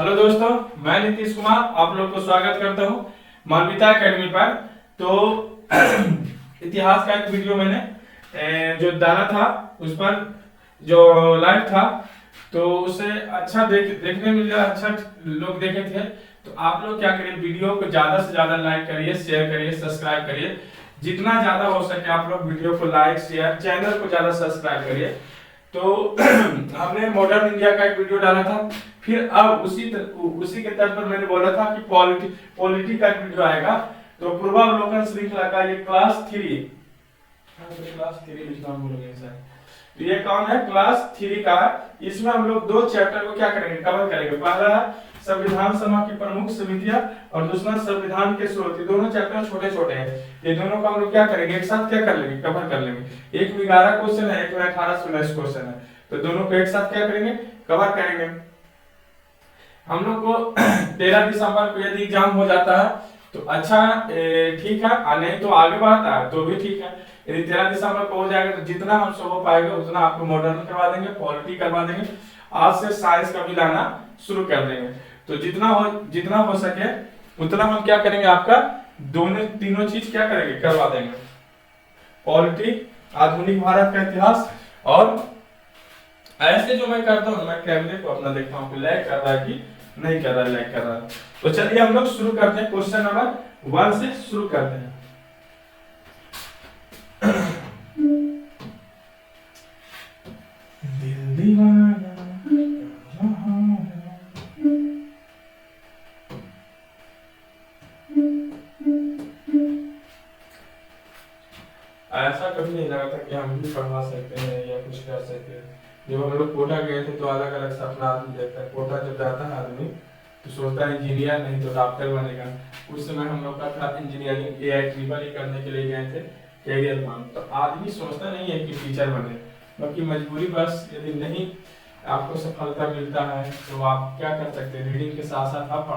Hello दोस्तों, मैं नीतीश कुमार आप लोग को स्वागत करता हूं मानविता एकेडमी पर। तो इतिहास का एक वीडियो मैंने जो डाला था उस पर जो लाइव था तो उसे अच्छा देखने मिला, अच्छा लोग देखे थे। तो आप लोग क्या करिए, वीडियो को ज्यादा से ज्यादा लाइक करिए, शेयर करिए, सब्सक्राइब करिए। जितना ज्यादा हो सके आप लोग वीडियो को लाइक शेयर, चैनल को ज्यादा सब्सक्राइब करिए। तो हमने मॉडर्न इंडिया का एक वीडियो डाला था, फिर अब उसी के तर्ज पर मैंने बोला था कि पॉलिटी का एक वीडियो आएगा। तो पूर्वावलोकन श्रृंखला का ये क्लास थ्री लिखना भूल गए सर। तो ये कौन है, क्लास थ्री का। इसमें हम लोग दो चैप्टर को क्या करेंगे, कवर करेंगे। पहला संविधान सभा की प्रमुख समितियां और दूसरा संविधान के स्रोत। ये दोनों चैप्टर छोटे छोटे हैं, ये दोनों को हम लोग क्या करेंगे, एक साथ क्या कर लेंगे, कवर कर लेंगे। एक में 11 क्वेश्चन है, एक में 18 से 19 क्वेश्चन है, तो दोनों को एक साथ क्या करेंगे, कवर करेंगे। हम लोग को 13 दिसंबर को यदि एग्जाम हो जाता है तो अच्छा, ठीक है, और नहीं तो आगे बढ़ता है तो भी ठीक है। यदि 13 दिसंबर को हो जाएगा तो जितना हमसे हो पाएगा उतना आपको मॉडर्न करवा देंगे, पॉलिटी करवा देंगे। आज से साइंस का भी लाना शुरू कर देंगे। तो जितना हो सके उतना हम क्या करेंगे, आपका दोनों तीनों चीज क्या करेंगे, करवा देंगे। पॉलिटी, आधुनिक भारत का इतिहास, और ऐसे जो मैं करता हूँ, मैं कैमरे को अपना देखता हूँ कि लैग कर रहा है कि नहीं कर रहा है, लैग कर रहा है। तो चलिए हम लोग शुरू करते हैं, क्वेश्चन नंबर 1 से शुरू करते हैं। दिल दीवाना ऐसा कभी नहीं लगा था कि हम भी पढ़वा सकते हैं या कुछ कर सकते हैं। जब हम लोग कोटा गए थे तो अलग अलग सपना आदमी देखता है। कोटा जब जाता है आदमी तो सोचता है इंजीनियर नहीं तो डॉक्टर बनेगा। उस समय हम लोग का था इंजीनियरिंग, AI ट्रिपल करने के लिए गए थे कैरियर प्लान। तो आदमी सोचता नहीं है कि टीचर बने, बाकी मजबूरी बस, यदि नहीं आपको सफलता मिलता है तो आप क्या कर सकते हैं। रीडिंग के साथ साथ आप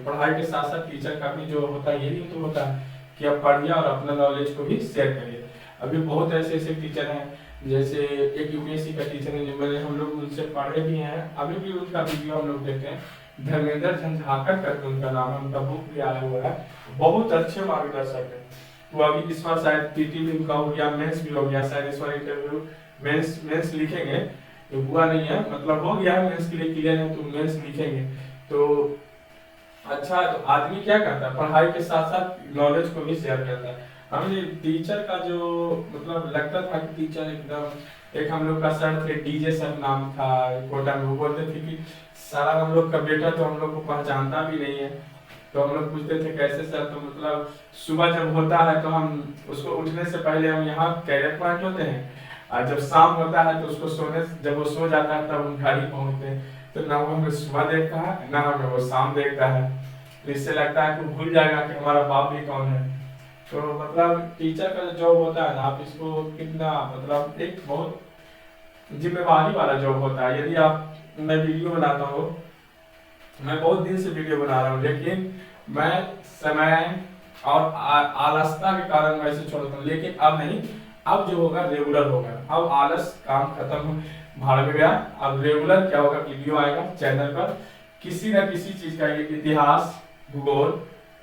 पढ़ाई के साथ साथ टीचर का भी जो होता है, यही तो होता है कि आप पढ़िए और अपना नॉलेज को भी शेयर करिए। अभी बहुत ऐसे ऐसे टीचर हैं, जैसे एक UPSC का टीचर है, मैंने हम लोग उनसे पढ़े भी हैं, अभी भी उनका वीडियो हम लोग देखते हैं। धर्मेंद्र झंझाकर करके उनका नाम है, उनका बुक भी आया हुआ है, बहुत अच्छे मार्गदर्शक है। तो अभी इस बार शायद PT भी उनका हो गया, मेंस भी हो गया, शायद इस बार इंटरव्यू मेंस लिखेंगे। तो हुआ नहीं है, मतलब हो गया है, मेंस के लिए क्लियर है तो मेंस लिखेंगे। तो अच्छा, तो आदमी क्या करता है, पढ़ाई के साथ साथ नॉलेज को भी शेयर करता है। हमें टीचर का जो मतलब लगता था कि टीचर एकदम, एक हम लोग का सर थे, DJ सर नाम था कोटा में, वो बोलते थे कि सारा हम लोग का बेटा तो हम लोग को पहचानता भी नहीं है। तो हम लोग पूछते थे कैसे सर, तो मतलब सुबह जब होता है तो हम उसको उठने से पहले हम यहाँ कैरियर पॉइंट होते हैं, और जब शाम होता है तो उसको सोने, जब वो सो जाता है तब हम घर ही पहुँचते हैं। तो ना वो हमें सुबह देखता है ना हमें वो शाम देखता है। तो इससे लगता है कि भूल जाएगा कि हमारा बाप भी कौन है। तो मतलब टीचर का जो जॉब होता है ना, आप इसको कितना, मतलब एक बहुत जिम्मेवारी वाला जॉब होता है। यदि आप, मैं वीडियो बनाता हूँ, मैं बहुत दिन से वीडियो बना रहा हूँ, लेकिन मैं समय और आलसता के कारण मैं इसे छोड़ता हूँ। लेकिन अब नहीं, अब जो होगा रेगुलर होगा। अब आलस काम खत्म भाड़ में गया, अब रेगुलर क्या होगा, वीडियो आएगा चैनल पर, किसी न किसी चीज का, ये इतिहास, भूगोल,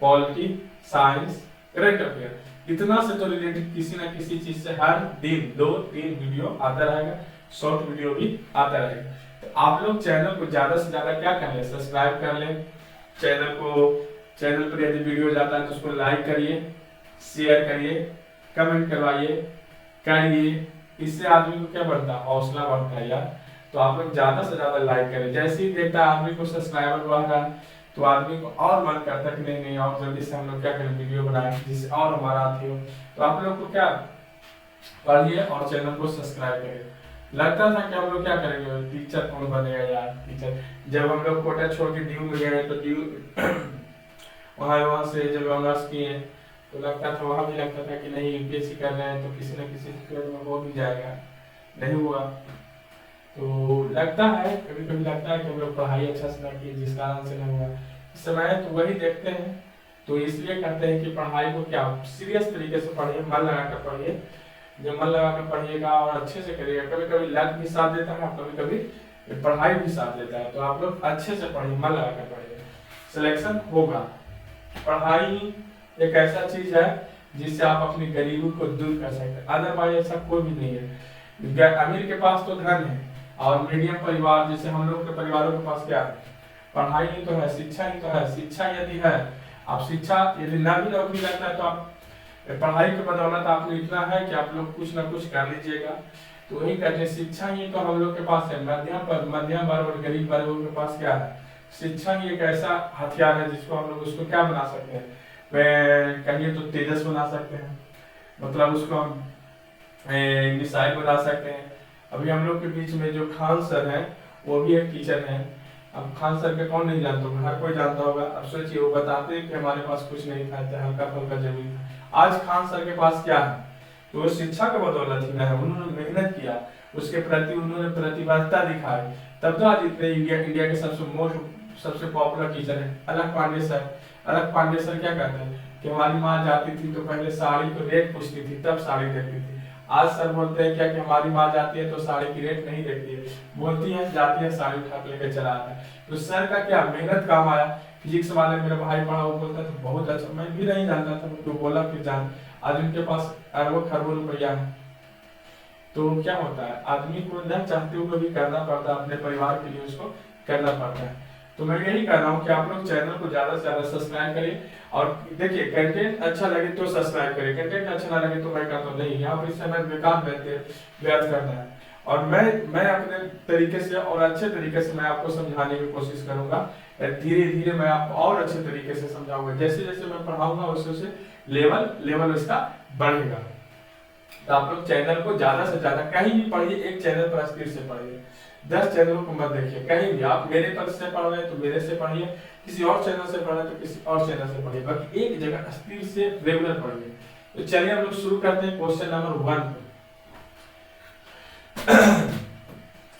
पॉलिटी, साइंस, करंट अफेयर, इतना से तो रिलेटेड किसी न किसी चीज से हर दिन 2-3 वीडियो आता रहेगा, शॉर्ट वीडियो भी आता रहेगा। तो आप लोग चैनल को ज्यादा से ज्यादा क्या कर लें, सब्सक्राइब कर लें चैनल पर यदि वीडियो जाता है तो उसको लाइक करिए, शेयर करिए, कमेंट करिए। इससे आदमी को क्या बढ़ता है, हौसला बढ़ता है यार। तो आप लोग ज्यादा से ज्यादा लाइक करें। जैसे ही देखता है आदमी को सब्सक्राइबर बढ़ रहा है तो आदमी को और मन करता है कि नहीं और जल्दी से हम लोग क्या करें, वीडियो बनाएं जिससे और हमारा आती हो। तो आप लोग को क्या, पढ़िए और चैनल को सब्सक्राइब करिए। लगता था कि हम लोग क्या करेंगे, टीचर कौन बनेगा यार, टीचर। जब हम लोग कोटा छोड़ के ड्यू में गए तो ड्यू वहाँ से जब ऑनर्स किए तो लगता था, वहाँ भी लगता था कि नहीं UPSC कर रहे हैं तो किसी न किसी फील्ड में हो भी जाएगा, नहीं हुआ। तो लगता है, कभी कभी लगता है कि हम लोग पढ़ाई अच्छा से ना किए जिस कारण से नहीं हुआ। इस समय तो वही देखते हैं, तो इसलिए कहते हैं कि पढ़ाई को क्या सीरियस तरीके से पढ़िए, मन लगा कर पढ़िए। जब मन लगा कर पढ़िएगा और अच्छे से करिएगा, कभी कभी लक भी साथ देता है, कभी कभी ये पढ़ाई भी साथ देता है। तो आप लोग अच्छे से पढ़िए, मन लगा कर पढ़िए, सिलेक्शन होगा। पढ़ाई एक ऐसा चीज है जिससे आप अपनी गरीबी को दूर कर सकते हैं, अदरवाइज ऐसा कोई भी नहीं है। अमीर के पास तो धन है, और मीडियम परिवार जैसे हम लोग के परिवारों के पास क्या है, पढ़ाई ही तो है, शिक्षा ही तो है। शिक्षा यदि है, आप शिक्षा यदि ना भी नौकरी लगता है तो आप पढ़ाई के बदौलत आपको इतना है कि आप लोग कुछ ना कुछ कर लीजिएगा। तो वही कहते हैं, शिक्षा ही तो हम लोग के पास है। मध्यम वर्ग और गरीब वर्गों के पास क्या है, शिक्षा ही एक ऐसा हथियार है जिसको हम लोग उसको क्या बना सकते हैं, मैं कहिए तो तेजस बना सकते हैं, मतलब उसको हम मिसाइल बना सकते हैं। अभी हम लोग के बीच में जो खान सर हैं वो भी एक टीचर हैं। अब खान सर के कौन नहीं जानता होगा, हर कोई जानता होगा। अब सोचिए, वो बताते हैं कि हमारे पास कुछ नहीं था, हल्का फुल्का जमीन था। आज खान सर के पास क्या है, तो वो शिक्षा के बदौलत ही है। उन्होंने मेहनत किया, उसके प्रति उन्होंने प्रतिबद्धता दिखाई, तब तो आज इतने इंडिया के सबसे पॉपुलर टीचर है अलग पांडे सर। अलग पांडे सर क्या कहते हैं कि हमारी माँ जाती थी तो पहले साड़ी को रेट पूछती थी, तब साड़ी देखती थी। आज सर बोलते हैं क्या कि हमारी माँ जाती है तो साड़ी की रेट नहीं देखती है, बोलती है जाती है साड़ी उठा के लेकर चला आता है। तो सर का क्या मेहनत काम आया। फिजिक्स वाले मेरा भाई पढ़ा, वो बोलता था बहुत अच्छा, मैं भी नहीं जानता था, तो बोला फिर जान। आज उनके पास अरबों खरबों रुपया है। तो क्या होता है, आदमी को न चाहते हुए भी करना पड़ता है, अपने परिवार के लिए उसको करना पड़ता है। तो मैं यही कर रहा हूँ कि आप लोग चैनल को ज्यादा से ज्यादा सब्सक्राइब करें, और देखिए कंटेंट अच्छा लगे तो सब्सक्राइब करें, कंटेंट अच्छा ना लगे तो मैं कहता हूँ नहीं, यहाँ पर इस समय बेकार व्यर्थ करना है। और मैं अपने तरीके से और अच्छे तरीके से मैं आपको समझाने की कोशिश करूंगा। धीरे धीरे मैं आपको और अच्छे तरीके से समझाऊंगा, जैसे जैसे मैं पढ़ाऊंगा वैसे लेवल उसका बढ़ेगा। तो आप लोग चैनल को ज्यादा से ज्यादा कहीं भी पढ़िए, एक चैनल पर स्थिर से पढ़िए, 10 चैनलों को मत देखिए। कहीं भी आप मेरे पर से पढ़ रहे हैं तो मेरे से पढ़िए, किसी और चैनल से पढ़ रहे हैं तो किसी और चैनल से पढ़िए, बाकी एक जगह स्थिर से रेगुलर पढ़िए। तो चलिए हम लोग शुरू करते हैं क्वेश्चन नंबर 1।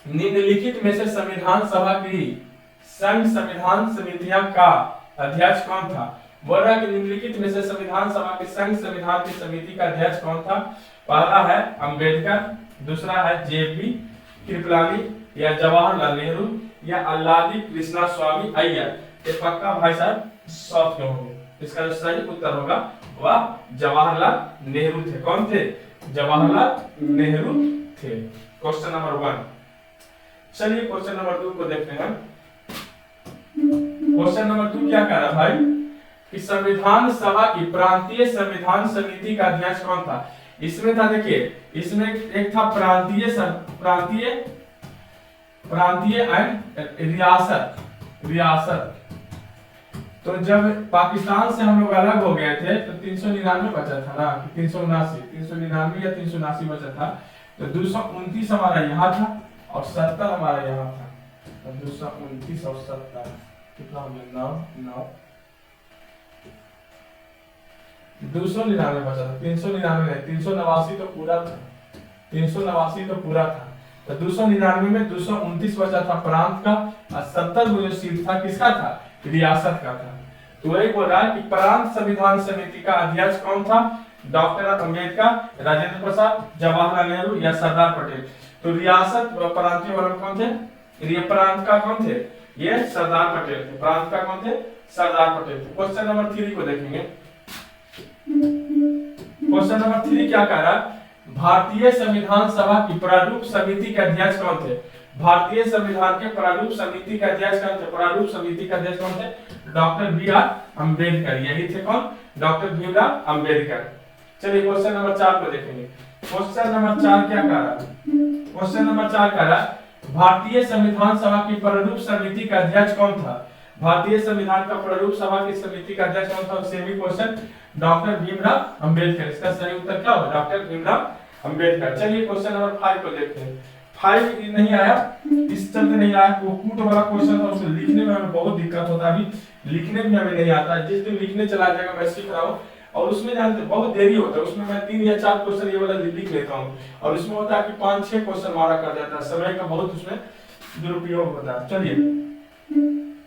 निम्नलिखित में से संविधान सभा की संघ संविधान समितियां का अध्यक्ष कौन था। बोल रहा है कि निम्नलिखित में से संविधान सभा के संघ संविधान की समिति का अध्यक्ष कौन था। पहला है अंबेडकर, दूसरा है जेपी कृपलानी, या जवाहरलाल नेहरू, या अल्लादी कृष्णा स्वामी अय्यर। ये पक्का भाई साहब सॉफ्ट के होंगे। इसका जो सही उत्तर होगा वह जवाहरलाल नेहरू थे। कौन थे, जवाहरलाल नेहरू थे। Question number 1। चलिए क्वेश्चन नंबर 2 को देखते हैं। क्वेश्चन नंबर 2 क्या कह रहा भाई कि संविधान सभा की प्रांतीय संविधान समिति का अध्यक्ष कौन था। इसमें था, देखिए इसमें एक था प्रांतीय एंड रियासत। तो जब पाकिस्तान से हम लोग अलग हो गए थे तो 399 बचा था ना, 399 या 379 बचा था। तो 229 हमारा यहाँ था और 70 हमारा यहाँ था। तो 229 और 70 कितना हो गया, 9 299 बचा था, 399 नहीं, 389 तो पूरा था, 389 तो पूरा था। तो 299 में 229 बचा था प्रांत का, और 70 जो सीट था किसका था, रियासत का था। तो वही बोल रहा है कि प्रांत संविधान समिति का अध्यक्ष कौन था, डॉक्टर अम्बेडकर, राजेंद्र प्रसाद, जवाहरलाल नेहरू या सरदार पटेल। तो रियासत प्रांतीय वाले कौन थे, ये प्रांत का कौन थे, ये सरदार पटेल थे। प्रांत का कौन थे, सरदार पटेल थे। क्वेश्चन नंबर 3 को देखेंगे। क्वेश्चन नंबर 3 क्या कह रहा है, भारतीय संविधान सभा की प्रारूप समिति के अध्यक्ष कौन थे। भारतीय संविधान के प्रारूप समिति के अध्यक्ष कौन थे, प्रारूप समिति के अध्यक्ष कौन थे, डॉक्टर बी.आर. अम्बेडकर। यही थे कौन, डॉक्टर भीमराव अम्बेडकर। चलिए क्वेश्चन नंबर 4 को देखेंगे। क्वेश्चन नंबर 4 क्या कह रहा है, क्वेश्चन नंबर 4 कह रहा है भारतीय संविधान सभा की प्रारूप समिति का अध्यक्ष कौन था। भारतीय संविधान का प्रारूप सभा की समिति का अध्यक्ष कौन था, semi question, doctor Bhimrao Ambedkar. इसका सही उत्तर क्या होगा, डॉक्टर भीमराव अम्बेडकर। चलिए क्वेश्चन नंबर 5 को देखते हैं। 5 नहीं आया, इस चलते नहीं आया, वो कूट वाला क्वेश्चन था, उसको लिखने में हमें बहुत दिक्कत होता है, अभी लिखने में हमें नहीं आता। जिस दिन लिखने चला जाएगा मैं सीख रहा हूँ, और उसमें जानते बहुत देरी होता है, उसमें मैं 3 या 4 क्वेश्चन ये वाला लिख लेता हूँ, और उसमें होता है कि 5-6 क्वेश्चन मारा कर जाता है, समय का बहुत उसमें दुरुपयोग होता है। चलिए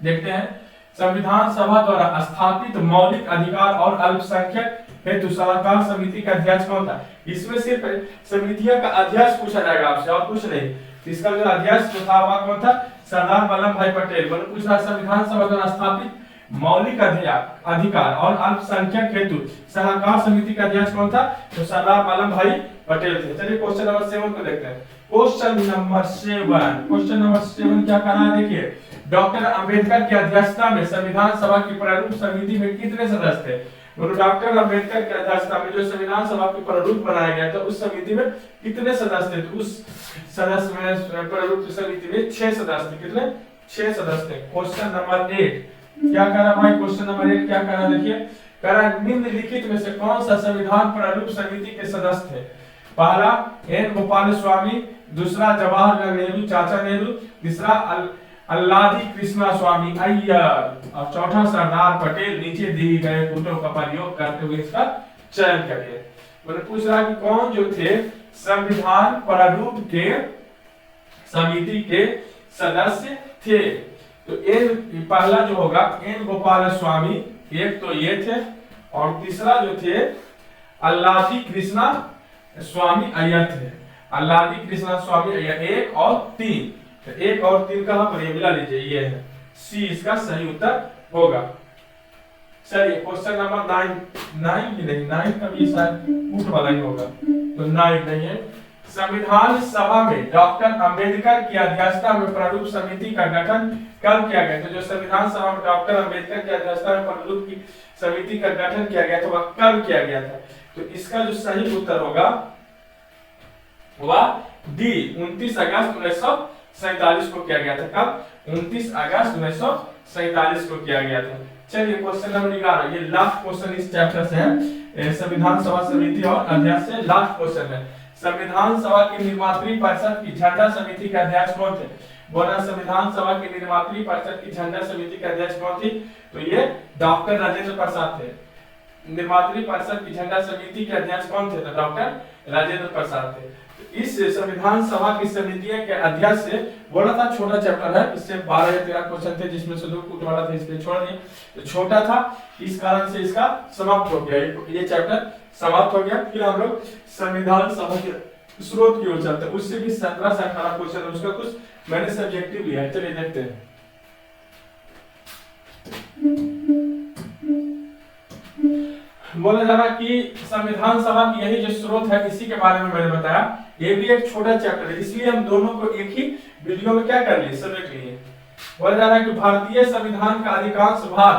देखते हैं, संविधान सभा द्वारा स्थापित मौलिक अधिकार और अल्पसंख्यक हेतु सलाहकार समिति का अध्यक्ष कौन था। इसमें सिर्फ समितियों का अध्यक्ष पूछा जाएगा आपसे और कुछ नहीं। तो इसका जो अध्यक्ष जो था वह कौन था? सरदार वल्लभ भाई पटेल। मतलब पूछ रहा संविधान सभा द्वारा स्थापित मौलिक अधिकार और अल्पसंख्यक हेतु सलाहकार समिति का अध्यक्ष कौन था? तो सरदार वल्लभ भाई पटेल थे। चलिए क्वेश्चन नंबर 7 को देखते हैं। क्वेश्चन नंबर 7 क्या कहा है देखिए, डॉक्टर अंबेडकर की अध्यक्षता में संविधान सभा की प्रारूप समिति में कितने सदस्य थे? तो डॉक्टर अंबेडकर की अध्यक्षता में जो संविधान सभा की प्रारूप बनाया गया था उस समिति में कितने सदस्य थे? तो उस सदस्य में प्रारूप समिति में 6 सदस्य थे। कितने? 6 सदस्य थे। क्वेश्चन नंबर 8 क्या कह रहा भाई? क्वेश्चन नंबर 8 क्या कह रहा देखिए, कह रहा निम्नलिखित में से कौन सा संविधान प्रारूप समिति के सदस्य थे? पहला एन गोपाल स्वामी, दूसरा जवाहरलाल नेहरू चाचा नेहरू, तीसरा अल्लादी कृष्णा स्वामी अय्यर और चौथा सरदार पटेल। नीचे दिए गए फोटो का प्रयोग करते हुए इसका चयन करिए। मतलब पूछ रहा कि कौन जो थे संविधान प्रारूप के समिति के सदस्य थे? तो एन पहला जो होगा एन गोपाल स्वामी, एक तो ये थे, और तीसरा जो थे अल्लादी कृष्णा स्वामी अय्यर थे। अल्लादी कृष्णा स्वामी अय्यर 1 और 3। तो 1 और 3 कहां पर? ये मिला लीजिए, ये है सी इसका सही उत्तर होगा। चलिए क्वेश्चन नंबर 9 भी नहीं, 9 का भी शायद ऊट वाला ही होगा, तो 9 नहीं है। संविधान सभा में डॉक्टर अंबेडकर की अध्यक्षता में प्रारूप समिति का गठन कब किया गया? तो जो संविधान सभा में डॉक्टर अंबेडकर की अध्यक्षता में प्रारूप की समिति का गठन किया गया था वह कब किया गया था? तो इसका जो सही उत्तर होगा वह डी 29 अगस्त 1947 को किया गया था। कब? 29 अगस्त 1947 को किया गया था। चलिए क्वेश्चन नंबर 11, ये लास्ट क्वेश्चन इस चैप्टर से है, संविधान सभा समिति और अध्यक्ष से लास्ट क्वेश्चन है। संविधान सभा की निर्मात्री परिषद की झंडा समिति के अध्यक्ष कौन थे? बोला संविधान सभा की निर्मात्री परिषद की झंडा समिति के अध्यक्ष कौन थी? तो ये डॉक्टर राजेंद्र प्रसाद थे। निर्मात्री परिषद की झंडा समिति के अध्यक्ष कौन थे? तो डॉक्टर राजेंद्र प्रसाद थे। तो इस संविधान सभा की समितियों के अध्यक्ष से बोला था छोटा चैप्टर है, इससे 12 या 13 क्वेश्चन थे जिसमें से 2 कूट वाला था, इसलिए छोड़ दिए। तो छोटा था इस कारण से इसका समाप्त हो गया, ये चैप्टर समाप्त हो गया। फिर हम लोग संविधान सभा के स्रोत की ओर चलते हैं। उससे भी 17 से 18 क्वेश्चन है, उसका कुछ मैंने सब्जेक्टिव लिया है। चलिए देखते हैं। बोला जा रहा कि संविधान सभा की यही जो स्रोत है इसी के बारे में मैंने बताया। ये भी एक छोटा चैप्टर है, इसलिए हम दोनों को एक ही वीडियो में क्या कर लिए, समेट लिए। बोला जा रहा है कि भारतीय संविधान का अधिकांश भाग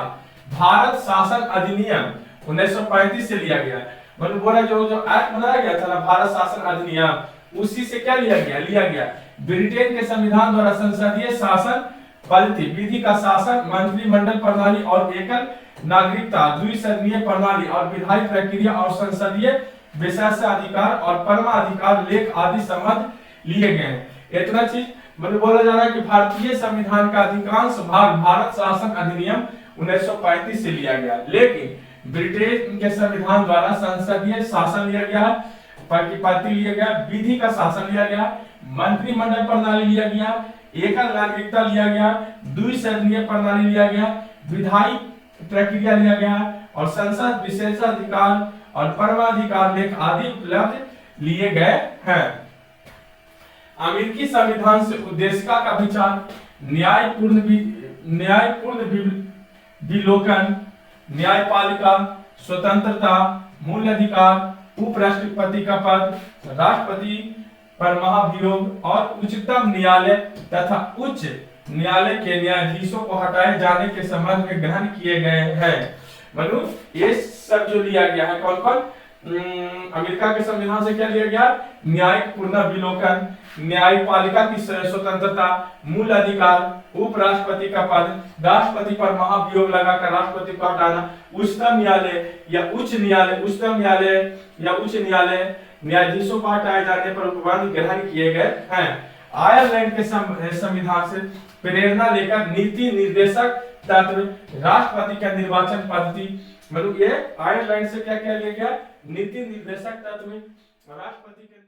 भारत शासन अधिनियम 1935 से लिया गया। मतलब बोला जो एक्ट बनाया गया था ना भारत शासन अधिनियम, उसी से क्या लिया गया। ब्रिटेन के संविधान द्वारा संसदीय शासन पद्धति, विधि का शासन, मंत्रिमंडल प्रणाली और एकल नागरिकता, द्विसदनीय प्रणाली और विधायी प्रक्रिया और संसदीय विशेषाधिकार और परमाधिकार लेख आदि संबंध लिए गए हैं। इतना चीज मतलब बोला जा रहा है कि भारतीय संविधान का अधिकांश भाग भारत शासन अधिनियम 1935 से लिया गया, लेकिन ब्रिटेन के संविधान द्वारा संसदीय शासन लिया गया, पद्धति लिया गया, विधि का शासन लिया गया, मंत्रिमंडल प्रणाली लिया गया, एकल नागरिकता लिया गया, द्विसदनीय प्रणाली लिया गया, विधायी प्रक्रिया लिया गया और संसद विशेषाधिकार और परमाधिकार लेख आदि उपलब्ध लिए गए हैं। अमेरिकी संविधान से उद्देशिका का विचार न्यायपूर्ण विलोकन, न्यायपालिका, स्वतंत्रता, मूल अधिकार, उपराष्ट्रपति का पद, राष्ट्रपति पर महाभियोग और उच्चतम न्यायालय तथा उच्च न्यायालय के न्यायाधीशों को हटाए जाने के संबंध में ग्रहण किए गए हैं। मतलब ये सब जो लिया गया है कौन कौन अमेरिका के संविधान से क्या लिया गया, न्यायपूर्ण विलोकन, न्यायपालिका की स्वतंत्रता, मूल अधिकार, उपराष्ट्रपति का पद, राष्ट्रपति पर महाभियोग लगाकर राष्ट्रपति को हटाना, उच्चतम न्यायालय या उच्च न्यायालय, उच्चतम न्यायालय या उच्च न्यायालय न्यायाधीशों को हटाए जाने पर उपबंध ग्रहण किए गए हैं। आयरलैंड के संविधान से प्रेरणा लेकर नीति निर्देशक तत्व, राष्ट्रपति का निर्वाचन पद्धति, मतलब ये आयरलैंड से क्या क्या लिया गया, नीति निर्देशक तत्व, राष्ट्रपति के